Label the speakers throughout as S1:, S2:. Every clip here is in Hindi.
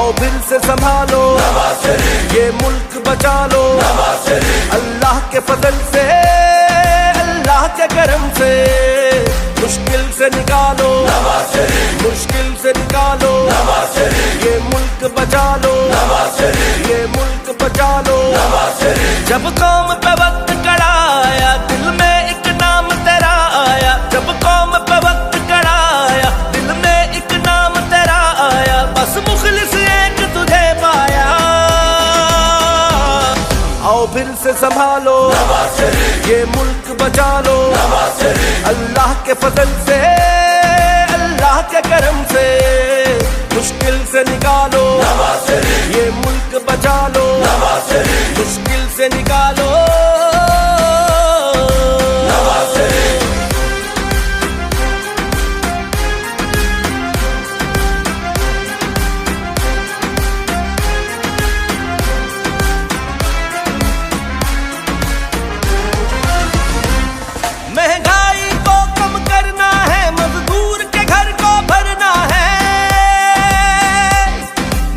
S1: आओ फिर से संभालो ये मुल्क बचा लो। अल्लाह के फजल से, अल्लाह के करम से मुश्किल से निकालो, मुश्किल से निकालो। ये मुल्क बचा लो, ये मुल्क बचा लो। जब कौम पे वक्त कड़ा आया, दिल में एक नाम तेरा आया। जब कौम पे वक्त कड़ा आया, दिल में एक नाम तेरा आया। बस मुखलिस एक तुझे पाया। आओ फिर से संभालो ये मुल्क बचा लो। अल्लाह के फजल से, अल्लाह के करम से मुश्किल से निकालो ये मुल्क बचा लो, मुश्किल से निकालो। महंगाई को कम करना है, मजदूर के घर को भरना है।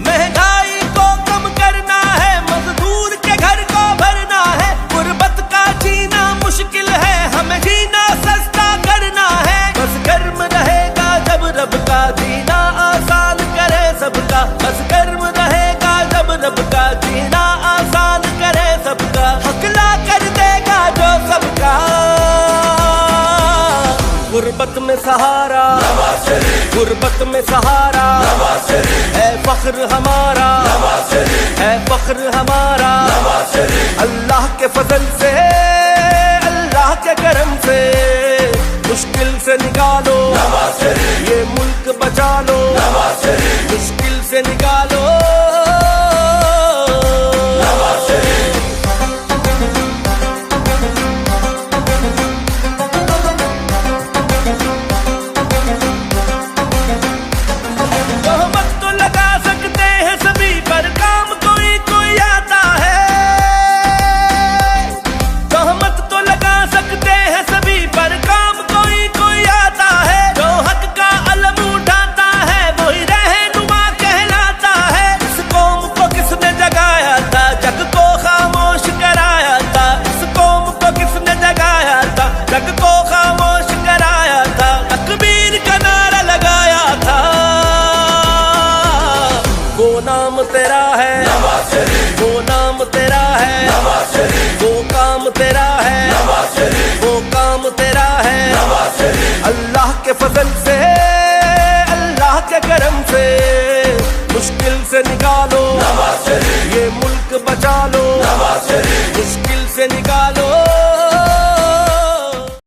S1: महंगाई को कम करना है, मजदूर के घर को भरना है। गुर्बत का जीना मुश्किल है, हमें जीना सस्ता करना है। बस गर्म रहेगा जब रब का जीना आसान करे सबका। बस गर्म रहेगा जब रब का जीना आसान करे सबका। हकला कर देगा जो सबका। गुर्बत में सहारा, गुर्बत में सहारा है फख्र हमारा, है फख्र हमारा। अल्लाह के फजल से, अल्लाह के करम से मुश्किल से निकालो ये मुल्क बचा लो, मुश्किल से निकालो। तेरा है वो नाम तेरा है, वो काम तेरा